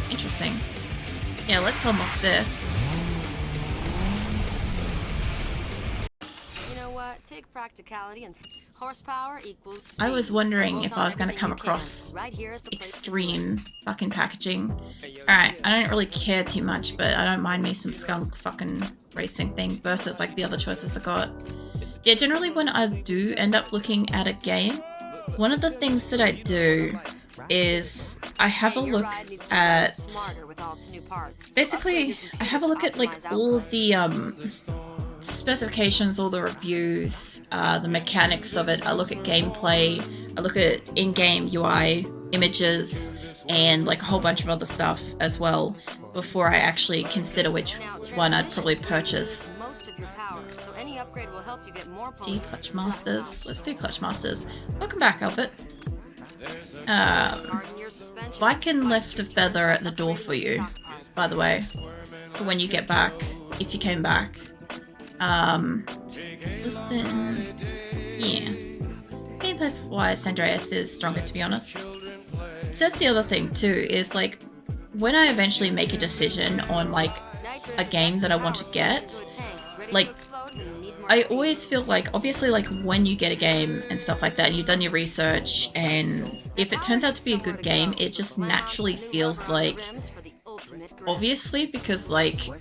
Interesting. Yeah, let's unlock this. You know what? Take practicality and horsepower equals speed. I was wondering if I was going to come Right across extreme to fucking packaging. Alright, I don't really care too much, but I don't mind me some skunk fucking racing thing versus like the other choices I got. Yeah, generally when I do end up looking at a game, one of the things that I do is I have a look at basically I have a look at like all of the specifications, all the reviews, the mechanics of it. I look at gameplay, I look at in-game UI images, and like a whole bunch of other stuff as well before I actually consider which one I'd probably purchase. Let's do Clutch Masters. Let's do Clutch Masters. Welcome back, Albert. I can lift a feather at the door for you, by the way, for when you get back, if you came back. Listen, yeah. Gameplay-wise, Andreas is stronger, to be honest. So that's the other thing, too, is like, when I eventually make a decision on, like, a game that I want to get, like, I always feel like, obviously, like, when you get a game and stuff like that, and you've done your research, and if it turns out to be a good game, it just naturally feels like, obviously, because, like,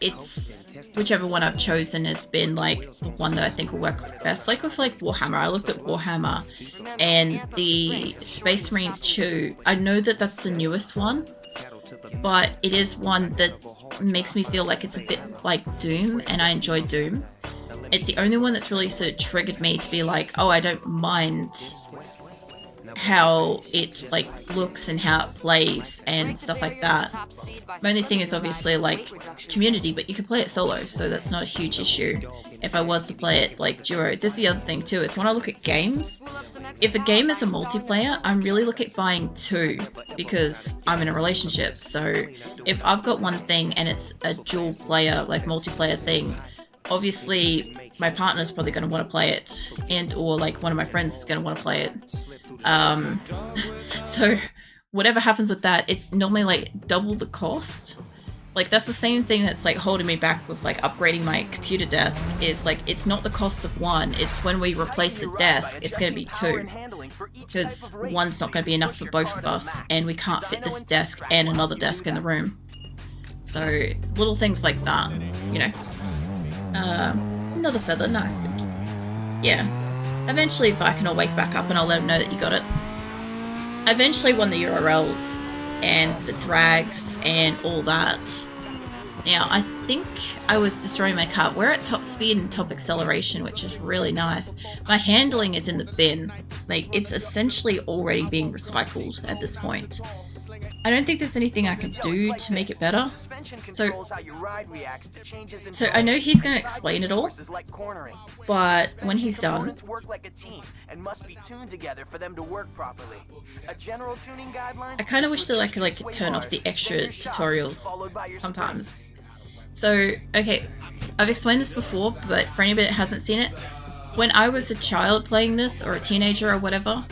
it's whichever one I've chosen has been, like, the one that I think will work best. Like, with, like, Warhammer, I looked at Warhammer, and the Space Marines 2, I know that that's the newest one, but it is one that makes me feel like it's a bit like Doom, and I enjoy Doom. It's the only one that's really sort of triggered me to be like, oh, I don't mind how it like looks and how it plays and stuff like that. My only thing is obviously like community, but you can play it solo, so that's not a huge issue. If I was to play it like duo, this is the other thing too, is when I look at games, if a game is a multiplayer, I'm really looking at buying two because I'm in a relationship. So if I've got one thing and it's a dual player, like multiplayer thing, obviously my partner's probably going to want to play it, and or like one of my friends is going to want to play it. So whatever happens with that, it's normally like double the cost. Like that's the same thing that's like holding me back with like upgrading my computer desk, is like it's not the cost of one, it's when we replace the desk it's going to be two, because one's not going to be enough for both of us and we can't fit this desk and another desk in the room. So little things like that, you know. Another feather, nice. Yeah. Eventually Viking will wake back up and I'll let him know that you got it. I eventually won the URLs and the drags and all that. Now, I think I was destroying my car. We're at top speed and top acceleration, which is really nice. My handling is in the bin. Like, it's essentially already being recycled at this point. I don't think there's anything I can do to make it better. So I know he's going to explain it all, but when he's done, I kind of wish that I could like turn off the extra tutorials sometimes. So, okay, I've explained this before, but for anybody that hasn't seen it, when I was a child playing this, or a teenager or whatever,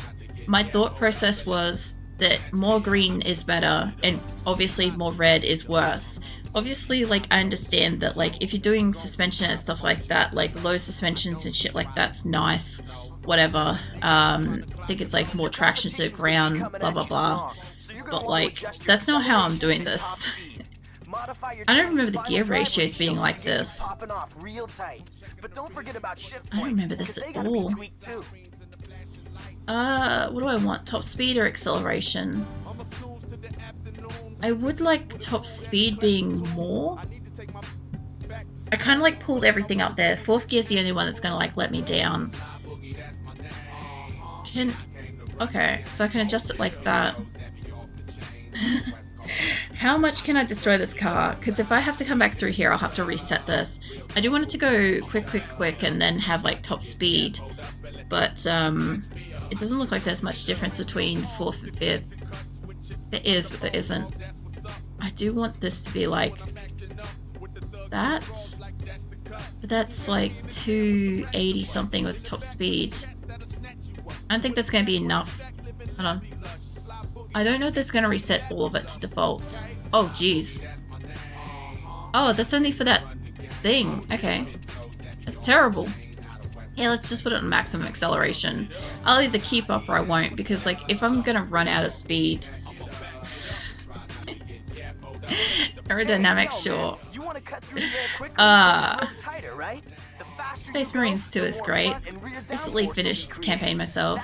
my thought process was that more green is better and obviously more red is worse. Obviously, like, I understand that, like, if you're doing suspension and stuff like that, like low suspensions and shit like that's nice, whatever. I think it's like more traction to the ground, blah blah blah, but like that's not how I'm doing this. I don't remember the gear ratios being like this. I don't remember this at all. What do I want? Top speed or acceleration? I would like top speed being more. I kind of like pulled everything up there. Fourth gear's the only one that's gonna like let me down. Okay, so I can adjust it like that. How much can I destroy this car? Because if I have to come back through here, I'll have to reset this. I do want it to go quick, and then have like top speed. But it doesn't look like there's much difference between 4th and 5th. There is, but there isn't. I do want this to be like that. But that's like 280 something was top speed. I don't think that's going to be enough. Hold on. I don't know if that's going to reset all of it to default. Oh, geez. Oh, that's only for that thing. Okay. That's terrible. Yeah, let's just put it on maximum acceleration. I'll either keep up or I won't, because, like, if I'm going to run out of speed... Aerodynamics, sure. Space Marines 2 is great. Recently finished the campaign myself.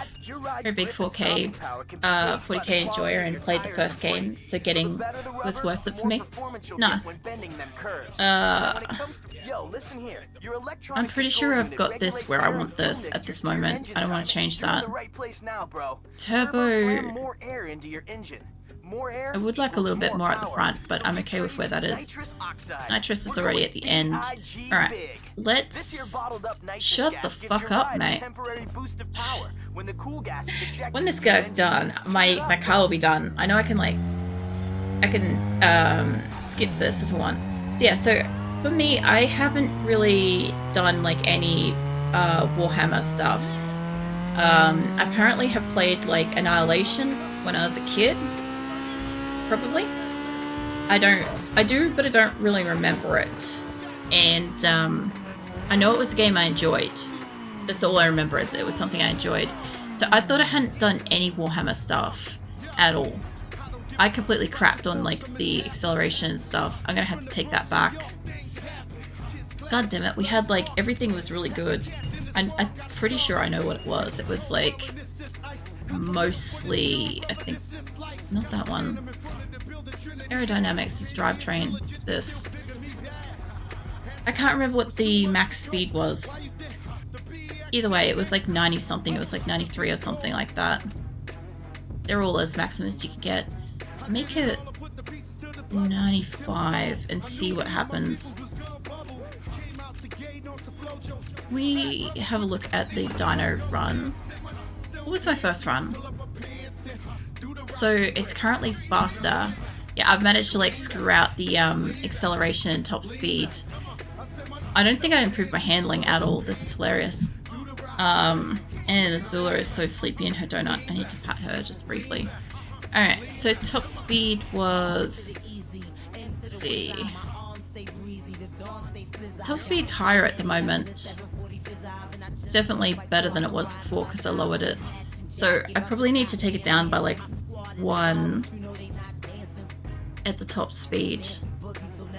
Very big 4K, 40k enjoyer, and played the first game, so getting was worth it for me. Nice. I'm pretty sure I've got this where I want this at this moment. I don't want to change that. Turbo... I would like a little bit more at the front, but I'm okay with where that is. Nitrous is already at the end. Alright, let's... Shut the fuck up, mate. When this guy's done, my car will be done. I know I can, like... I can skip this if I want. So yeah, so for me, I haven't really done, like, any Warhammer stuff. I apparently have played, like, Annihilation when I was a kid. Probably. I do, but I don't really remember it. And I know it was a game I enjoyed. That's all I remember, is it was something I enjoyed. So I thought I hadn't done any Warhammer stuff at all. I completely crapped on, like, the acceleration and stuff. I'm gonna have to take that back. God damn it, we had, like, everything was really good. I'm pretty sure I know what it was. It was, like, mostly, I think, not that one. Aerodynamics is drivetrain. This. I can't remember what the max speed was. Either way, it was like 90 something. It was like 93 or something like that. They're all as maximum as you can get. Make it 95 and see what happens. We have a look at the dyno run. What was my first run? So it's currently faster. Yeah, I've managed to, like, screw out the acceleration and top speed. I don't think I improved my handling at all. This is hilarious. And Azula is so sleepy in her donut. I need to pat her just briefly. Alright, so top speed was... Let's see. Top speed's higher at the moment. It's definitely better than it was before because I lowered it. So I probably need to take it down by, like, 1 at the top speed,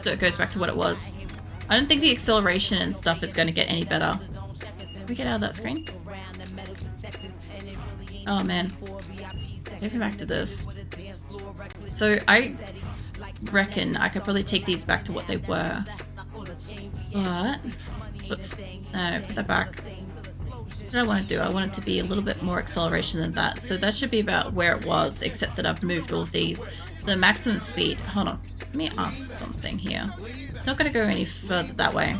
so it goes back to what it was. I don't think the acceleration and stuff is going to get any better. Can we get out of that screen? Oh man, take me back to this. So I reckon I could probably take these back to what they were, but oops, no, put that back. What I want to do, I want it to be a little bit more acceleration than that. So that should be about where it was, except that I've moved all of these. The maximum speed, hold on, let me ask something here. It's not going to go any further that way.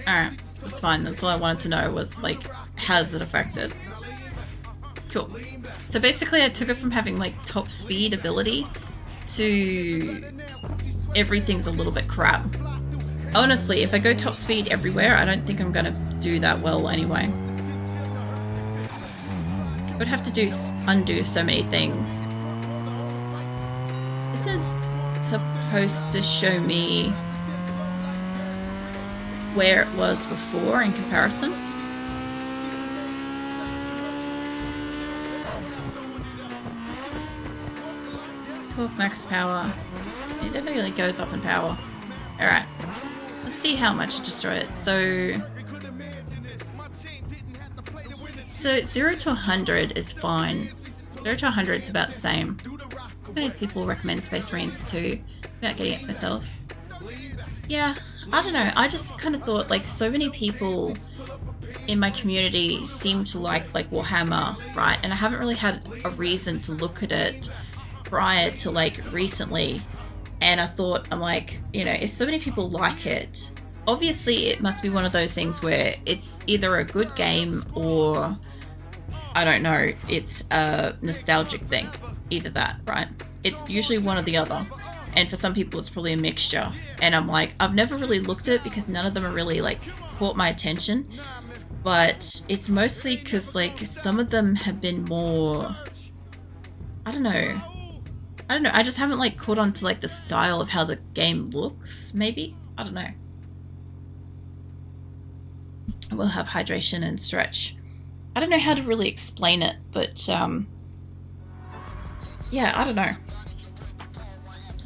Alright, that's fine. That's all I wanted to know was, like, how does it affect it? Cool. So basically I took it from having, like, top speed ability to everything's a little bit crap. Honestly, if I go top speed everywhere, I don't think I'm gonna do that well anyway. I would have to undo so many things. Is it supposed to show me where it was before in comparison? It's 12 max power. It definitely goes up in power. Alright. Let's see how much to destroy it. So 0 to 100 is fine. 0 to 100 is about the same. Many people recommend Space Marines 2 without getting it myself. Yeah, I don't know. I just kind of thought, like, so many people in my community seem to like Warhammer, right? And I haven't really had a reason to look at it prior to, like, recently. And I thought, I'm like, you know, if so many people like it, obviously it must be one of those things where it's either a good game or, I don't know, it's a nostalgic thing. Either that, right? It's usually one or the other. And for some people it's probably a mixture. And I'm like, I've never really looked at it because none of them are really, like, caught my attention. But it's mostly because, like, some of them have been more, I don't know. I just haven't like caught on to like the style of how the game looks, maybe? I don't know. We'll have hydration and stretch. I don't know how to really explain it, but yeah, I don't know.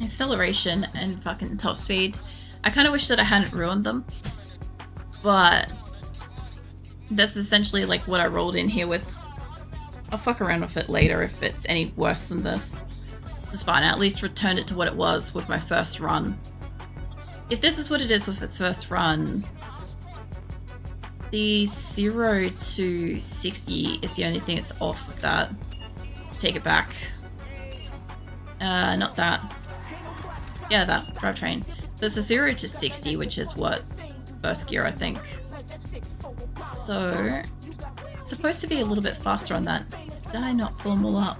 Acceleration and fucking top speed. I kind of wish that I hadn't ruined them, but that's essentially like what I rolled in here with. I'll fuck around with it later if it's any worse than this. It's fine, I at least returned it to what it was with my first run. If this is what it is with its first run, the 0 to 60 is the only thing that's off with that. Take it back. Not that. Yeah, that. Drivetrain. There's a 0 to 60, which is what? First gear, I think. So, it's supposed to be a little bit faster on that. Did I not pull them all up?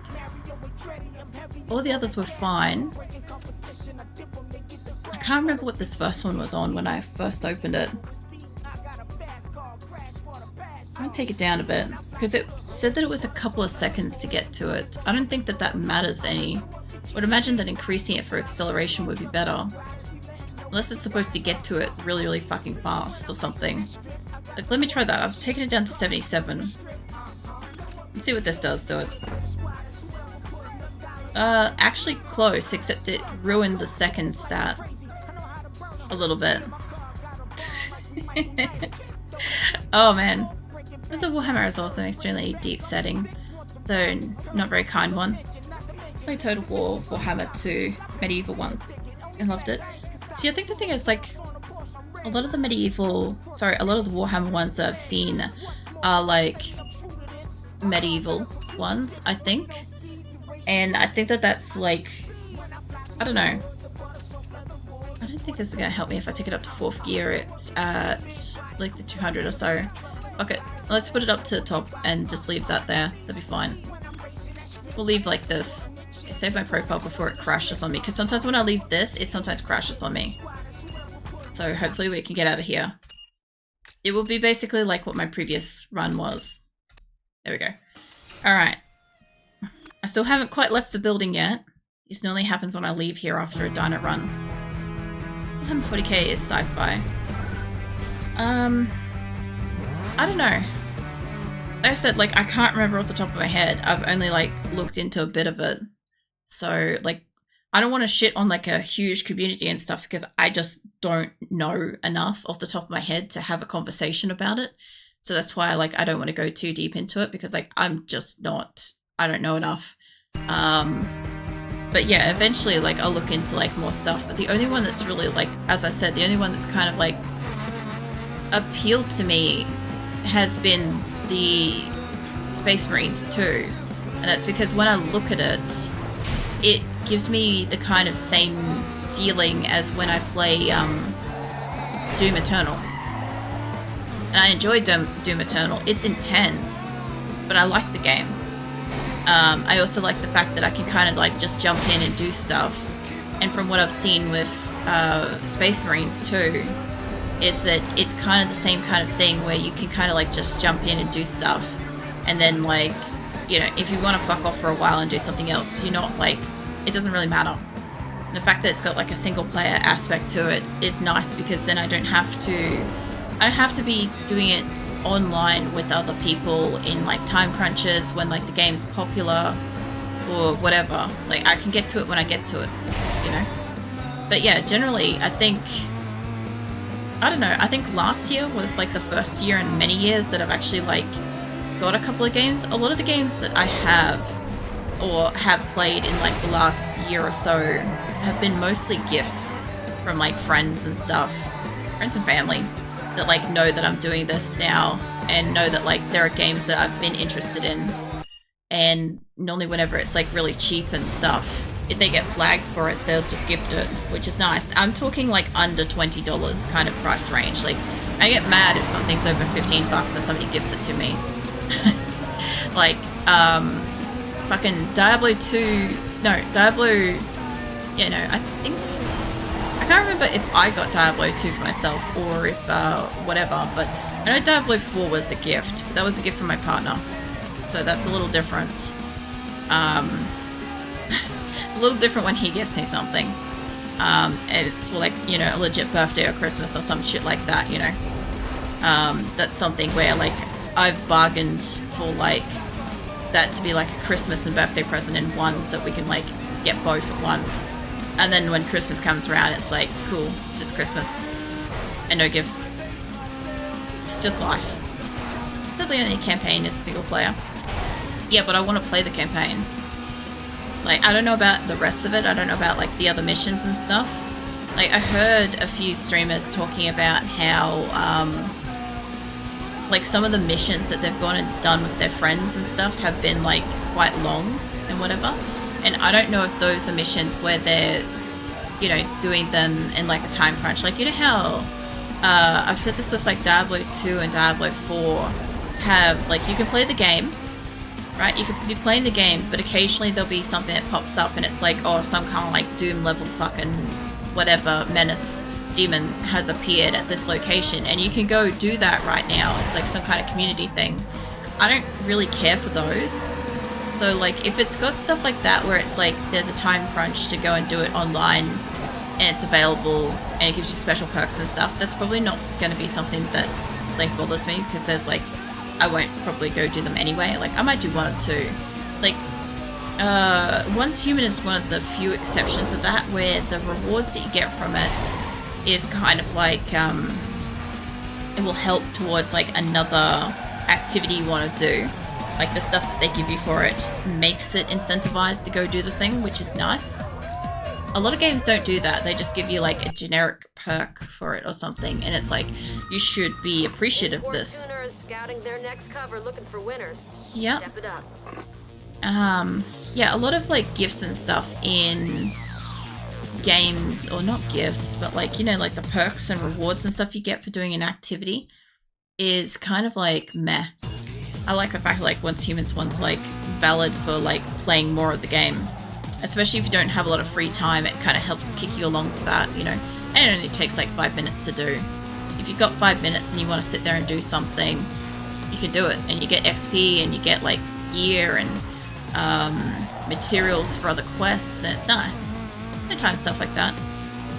All the others were fine. I can't remember what this first one was on when I first opened it. I'm gonna take it down a bit, because it said that it was a couple of seconds to get to it. I don't think that that matters any. I would imagine that increasing it for acceleration would be better. Unless it's supposed to get to it really, really fucking fast or something. Like, let me try that. I've taken it down to 77. Let's see what this does to it. Actually close, except it ruined the second stat. A little bit. Oh man. This Warhammer is also an extremely deep setting, though not very kind one. I Total War, Warhammer 2, Medieval 1. I loved it. See, I think the thing is, like, a lot of the Warhammer ones that I've seen are, like, medieval ones, I think. And I think that that's, like, I don't know. I don't think this is going to help me if I take it up to 4th gear. It's at, like, the 200 or so. Okay, let's put it up to the top and just leave that there. That'll be fine. We'll leave like this. Save my profile before it crashes on me, because sometimes when I leave this, it sometimes crashes on me. So hopefully we can get out of here. It will be basically like what my previous run was. There we go. Alright. I still haven't quite left the building yet. This normally happens when I leave here after a dino run. 140k is sci-fi. I don't know. Like I said, like, I can't remember off the top of my head. I've only, like, looked into a bit of it. So, like, I don't want to shit on, like, a huge community and stuff, because I just don't know enough off the top of my head to have a conversation about it. So that's why, like, I don't want to go too deep into it, because, like, I'm just not... I don't know enough. But yeah, eventually, like, I'll look into, like, more stuff. But the only one that's really, like, as I said, the only one that's kind of, like, appealed to me has been the Space Marines 2. And that's because when I look at it, it gives me the kind of same feeling as when I play Doom Eternal. And I enjoy Doom Eternal. It's intense, but I like the game. I also like the fact that I can kind of like just jump in and do stuff. And from what I've seen with Space Marines 2, is that it's kind of the same kind of thing where you can kind of like just jump in and do stuff. And then like, you know, if you want to fuck off for a while and do something else, you're not like, it doesn't really matter. And the fact that it's got like a single player aspect to it is nice, because then I don't have to be doing it online with other people in like time crunches when like the game's popular or whatever. Like I can get to it when I get to it, you know? But yeah, generally I think, I don't know, I think last year was like the first year in many years that I've actually like got a couple of games. A lot of the games that I have or have played in like the last year or so have been mostly gifts from like friends and stuff, friends and family that like know that I'm doing this now and know that like there are games that I've been interested in, and normally whenever it's like really cheap and stuff, if they get flagged for it, they'll just gift it, which is nice. I'm talking like under $20 kind of price range. Like I get mad if something's over $15 and somebody gifts it to me. Like fucking Diablo 2, no, Diablo, you know, I can't remember if I got Diablo 2 for myself or if whatever, but I know Diablo 4 was a gift, but that was a gift from my partner, so that's a little different. little different when he gets me something. And it's like, you know, a legit birthday or Christmas or some shit like that, you know. That's something where like I've bargained for like that to be like a Christmas and birthday present in one, so we can like get both at once. And then when Christmas comes around, it's like, cool, it's just Christmas and no gifts. It's just life. Sadly, only campaign is single player. Yeah, but I want to play the campaign. Like, I don't know about the rest of it. I don't know about like the other missions and stuff. Like, I heard a few streamers talking about how like some of the missions that they've gone and done with their friends and stuff have been like quite long and whatever. And I don't know if those are missions where they're, you know, doing them in like a time crunch. Like, you know how I've said this with like Diablo 2 and Diablo 4 have like, you can play the game, right? You could be playing the game, but occasionally there'll be something that pops up and it's like, oh, some kind of like Doom level fucking whatever menace demon has appeared at this location, and you can go do that right now. It's like some kind of community thing. I don't really care for those. So like if it's got stuff like that where it's like there's a time crunch to go and do it online and it's available and it gives you special perks and stuff, that's probably not going to be something that like bothers me, because there's like, I won't probably go do them anyway. Like I might do one or two. Like Once Human is one of the few exceptions of that, where the rewards that you get from it is kind of like it will help towards like another activity you want to do. Like the stuff that they give you for it makes it incentivized to go do the thing, which is nice. A lot of games don't do that. They just give you like a generic perk for it or something, and it's like, you should be appreciative of this. Scouting their next cover, looking for winners. Yeah. Step it up. Yeah, a lot of like gifts and stuff in games, or not gifts, but like, you know, like the perks and rewards and stuff you get for doing an activity is kind of like meh. I like the fact like Once Human's one's like valid for like playing more of the game, especially if you don't have a lot of free time. It kind of helps kick you along for that, you know, and it only takes like 5 minutes to do. If you've got 5 minutes and you want to sit there and do something, you can do it, and you get XP and you get like gear and materials for other quests, and it's nice. No time stuff like that.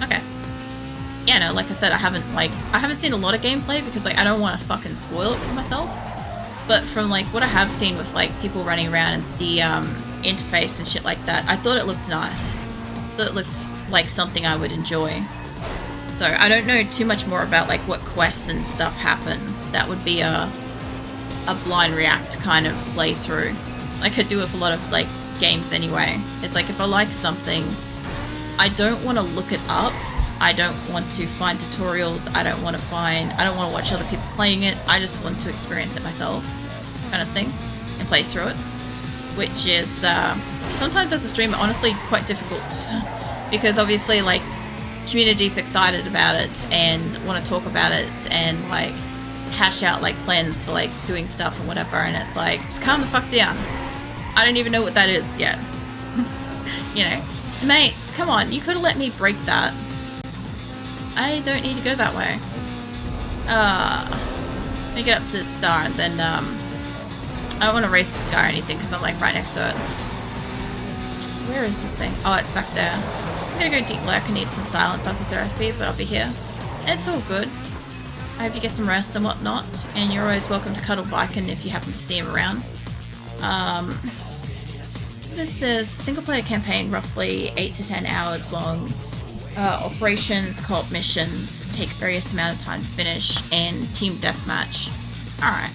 Okay. Yeah, no, like I said, I haven't seen a lot of gameplay because like I don't want to fucking spoil it for myself. But from like what I have seen with like people running around and the interface and shit like that, I thought it looked nice. I thought it looked like something I would enjoy. So I don't know too much more about like what quests and stuff happen. That would be a blind react kind of playthrough, like I do with a lot of like games anyway. It's like if I like something, I don't want to look it up. I don't want to find tutorials. I don't want to watch other people playing it. I just want to experience it myself, kind of thing, and play through it. Which is sometimes as a streamer, honestly, quite difficult, because obviously like community's excited about it and want to talk about it and like hash out like plans for like doing stuff and whatever, and it's like, just calm the fuck down. I don't even know what that is yet. You know, mate, come on, you could have let me break that. I don't need to go that way. Let me get up to the star, and then I don't want to race the star or anything because I'm like right next to it. Where is this thing? Oh, it's back there. I'm gonna go deep black and need some silence after therapy, but I'll be here. It's all good. I hope you get some rest and whatnot, and you're always welcome to cuddle Viken if you happen to see him around. The single player campaign, roughly 8 to 10 hours long. Operations, co-op missions take various amount of time to finish, and team deathmatch. Alright.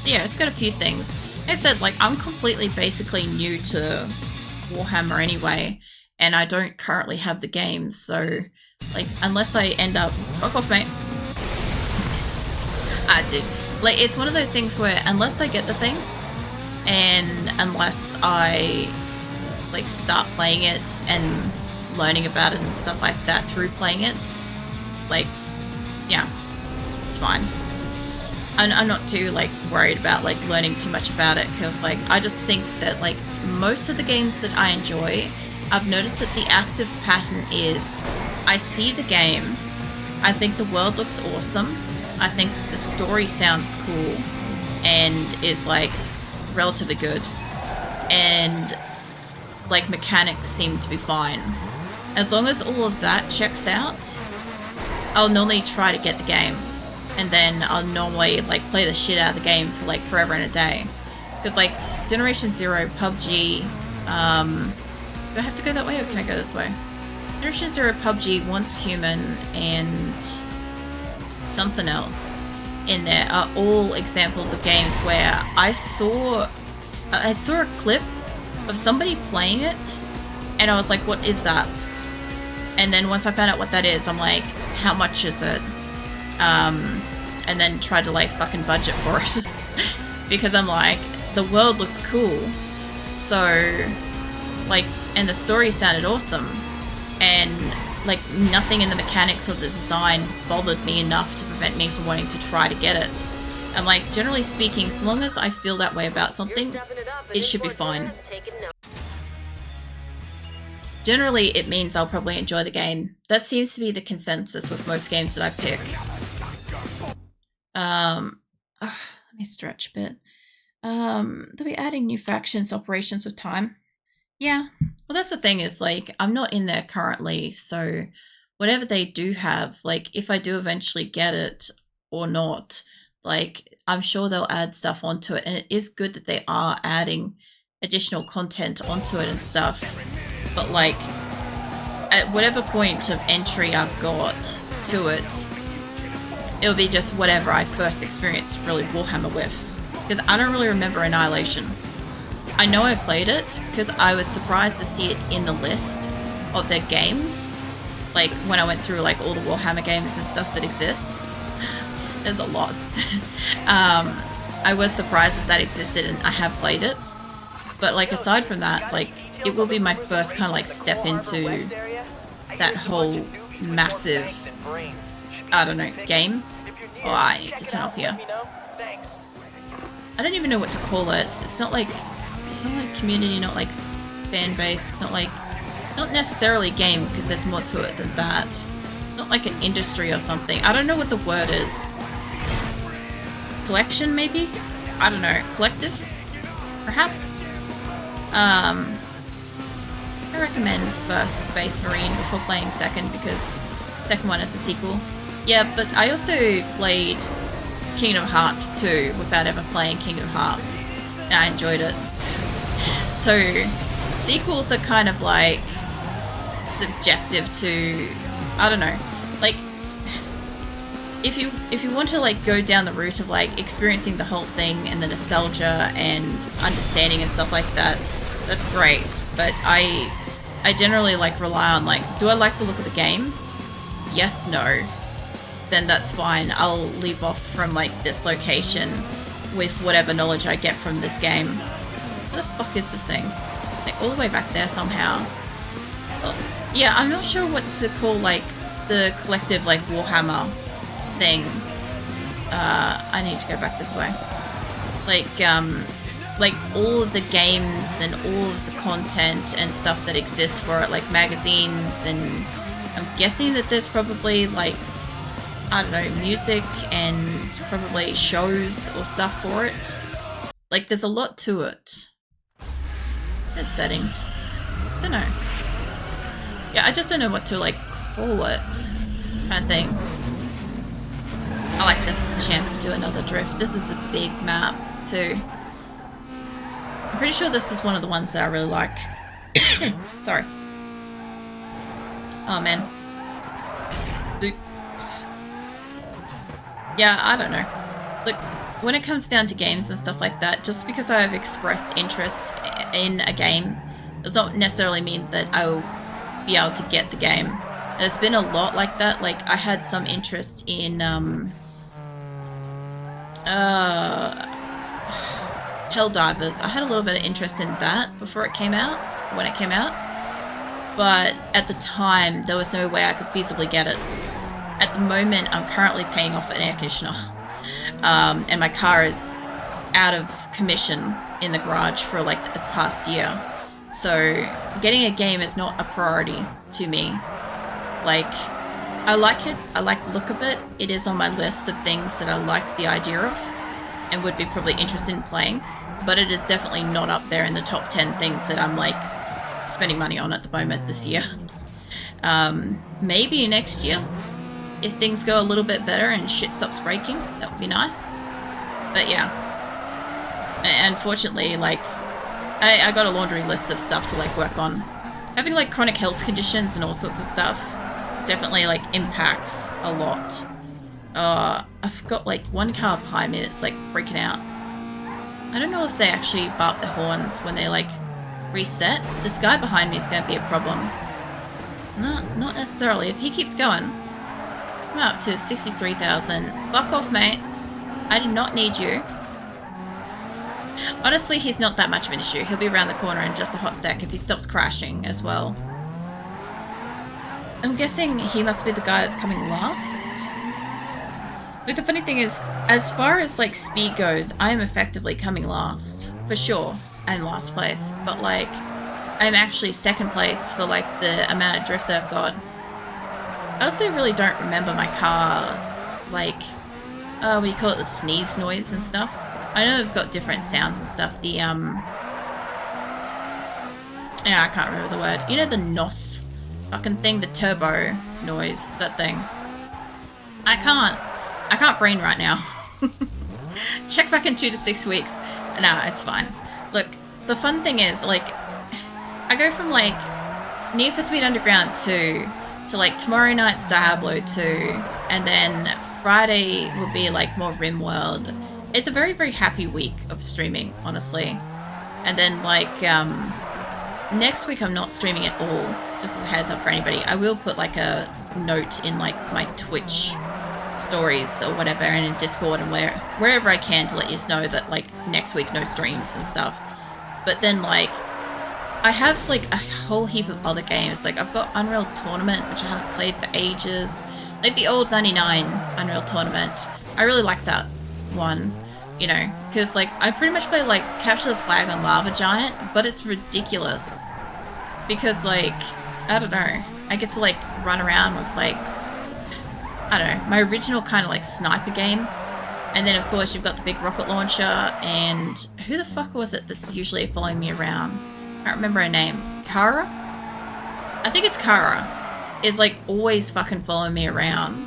So yeah, it's got a few things. Like I said, like, I'm completely basically new to Warhammer anyway, and I don't currently have the game, so like, unless I end up... Fuck off, mate. Dude. Like, it's one of those things where unless I get the thing, and unless I like start playing it and learning about it and stuff like that through playing it, like, yeah, it's fine. I'm not too like worried about like learning too much about it, because like I just think that like most of the games that I enjoy, I've noticed that the active pattern is I see the game, I think the world looks awesome, I think the story sounds cool and is like relatively good, and like mechanics seem to be fine. As long as all of that checks out, I'll normally try to get the game, and then I'll normally like play the shit out of the game for like forever and a day. Because like Generation Zero, PUBG, do I have to go that way or can I go this way? Generation Zero, PUBG, Once Human, and something else in there are all examples of games where I saw a clip of somebody playing it, and I was like, what is that? And then once I found out what that is, I'm like, how much is it? And then tried to like fucking budget for it. Because I'm like, the world looked cool. So, like, and the story sounded awesome. And like nothing in the mechanics of the design bothered me enough to prevent me from wanting to try to get it. I'm like, generally speaking, so long as I feel that way about something, it should be fine. Generally, it means I'll probably enjoy the game. That seems to be the consensus with most games that I pick. Let me stretch a bit. They'll be adding new factions operations with time. Yeah. Well, that's the thing is, like, I'm not in there currently, so whatever they do have, like, if I do eventually get it or not, like, I'm sure they'll add stuff onto it, and it is good that they are adding additional content onto it and stuff. But like, at whatever point of entry I've got to it, it'll be just whatever I first experienced really Warhammer with. Because I don't really remember Annihilation. I know I played it because I was surprised to see it in the list of their games. Like when I went through like all the Warhammer games and stuff that exist. There's a lot. I was surprised that existed, and I have played it. But like aside from that, like it will be my first kind of like step into that whole massive, I don't know, game. Oh, I need to turn off here. I don't even know what to call it. It's not like community, not like fan base. It's not like, not necessarily game because there's more to it than that. Not like an industry or something. I don't know what the word is. Collection maybe? I don't know. Collective? Perhaps? I recommend first Space Marine before playing second because second one is a sequel. Yeah, but I also played Kingdom Hearts 2 without ever playing Kingdom Hearts, and I enjoyed it. So sequels are kind of like subjective to, I don't know, like if you want to like go down the route of like experiencing the whole thing and the nostalgia and understanding and stuff like that, that's great. But I generally like rely on like, do I like the look of the game? Yes, no. Then that's fine. I'll leave off from like this location with whatever knowledge I get from this game. Where the fuck is this thing? Like all the way back there somehow. Well, yeah, I'm not sure what to call like the collective like Warhammer thing. I need to go back this way. Like all of the games and all of the content and stuff that exists for it, like magazines, and I'm guessing that there's probably like, I don't know, music and probably shows or stuff for it. Like there's a lot to it. This setting. I don't know. Yeah, I just don't know what to like call it, kind of thing. I like the chance to do another drift. This is a big map too. I'm pretty sure this is one of the ones that I really like. Sorry. Oh man. Oops. Yeah, I don't know. Look, when it comes down to games and stuff like that, just because I've expressed interest in a game does not necessarily mean that I will be able to get the game. There's been a lot like that. Like I had some interest in Helldivers. I had a little bit of interest in that before it came out, when it came out. But at the time, there was no way I could feasibly get it. At the moment, I'm currently paying off an air conditioner. And my car is out of commission in the garage for like the past year. So getting a game is not a priority to me. Like, I like it. I like the look of it. It is on my list of things that I like the idea of and would be probably interested in playing. But it is definitely not up there in the top 10 things that I'm like spending money on at the moment this year. Maybe next year, if things go a little bit better and shit stops breaking, that would be nice. But yeah, unfortunately, like, I got a laundry list of stuff to like work on. Having like chronic health conditions and all sorts of stuff definitely like impacts a lot. I've got like one car behind me that's like freaking out. I don't know if they actually bark their horns when they like reset. This guy behind me is going to be a problem. Not necessarily. If he keeps going, I'm up to 63,000. Fuck off, mate. I do not need you. Honestly, he's not that much of an issue. He'll be around the corner in just a hot sec if he stops crashing as well. I'm guessing he must be the guy that's coming last. Like, the funny thing is, as far as like speed goes, I am effectively coming last for sure. I'm last place, but like I'm actually second place for like the amount of drift that I've got. I also really don't remember my car's like what do you call it, the sneeze noise and stuff. I know they've got different sounds and stuff. The yeah, I can't remember the word. You know, the NOS fucking thing, the turbo noise, that thing. I can't brain right now. Check back in 2 to 6 weeks. Nah, it's fine. Look, the fun thing is, like, I go from like Need for Speed Underground 2 to like tomorrow night's Diablo 2, and then Friday will be like more RimWorld. It's a very, very happy week of streaming, honestly. And then like next week I'm not streaming at all, just as a heads up for anybody. I will put like a note in like my Twitch stories or whatever, and in Discord and wherever I can to let you know that like next week no streams and stuff. But then like I have like a whole heap of other games. Like I've got Unreal Tournament, which I haven't played for ages. Like the old 99 Unreal Tournament. I really like that one, you know, because like I pretty much play like Capture the Flag on Lava Giant, but it's ridiculous because like I don't know, I get to like run around with like, I don't know, my original kind of like sniper game. And then of course you've got the big rocket launcher, and who the fuck was it that's usually following me around? I don't remember her name. Kara? I think it's Kara. Is like always fucking following me around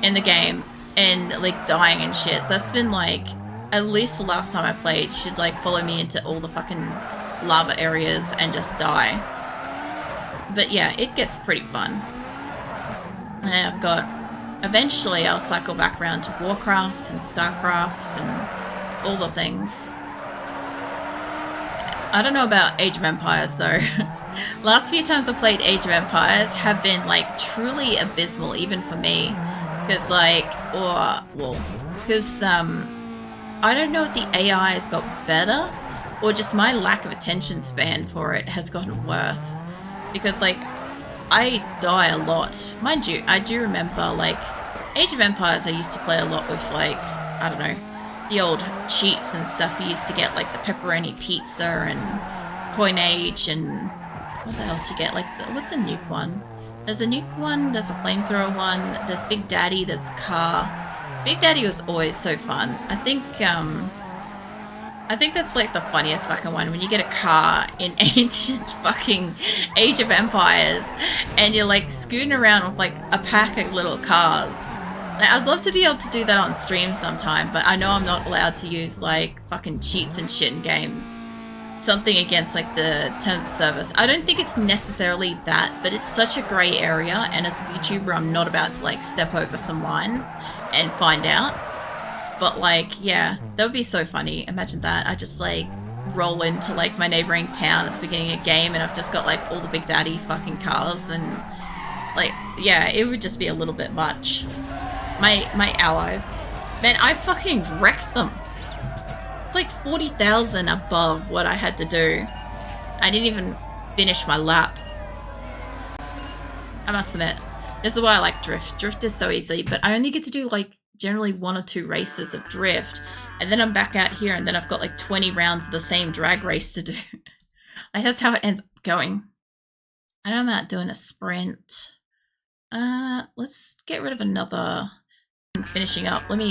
in the game and like dying and shit. That's been like, at least the last time I played, she'd like follow me into all the fucking lava areas and just die. But yeah, it gets pretty fun. And I've got, eventually I'll cycle back around to Warcraft and Starcraft and all the things. I don't know about Age of Empires though. Last few times I've played Age of Empires have been like truly abysmal, even for me. Because like, because I don't know if the AI has got better or just my lack of attention span for it has gotten worse. Because like, I die a lot. Mind you, I do remember like Age of Empires I used to play a lot with like, I don't know, the old cheats and stuff. You used to get like the pepperoni pizza and Coinage and what the else you get? Like, what's the nuke one? There's a nuke one, there's a flamethrower one, there's Big Daddy, there's a car. Big Daddy was always so fun. I think that's like the funniest fucking one, when you get a car in ancient fucking Age of Empires and you're like scooting around with like a pack of little cars. Like, I'd love to be able to do that on stream sometime, but I know I'm not allowed to use like fucking cheats and shit in games. Something against like the terms of service. I don't think it's necessarily that, but it's such a grey area, and as a YouTuber I'm not about to like step over some lines and find out. But like, yeah, that would be so funny. Imagine that. I just like roll into like my neighboring town at the beginning of a game and I've just got like all the Big Daddy fucking cars, and like, yeah, it would just be a little bit much. My allies, man, I fucking wrecked them. It's like 40,000 above what I had to do. I didn't even finish my lap. I must admit, this is why I like Drift. Drift is so easy, but I only get to do like generally 1 or 2 races of Drift, and then I'm back out here and then I've got like 20 rounds of the same drag race to do. Like, that's how it ends up going. I know I'm out doing a sprint. Let's get rid of another finishing up. Let me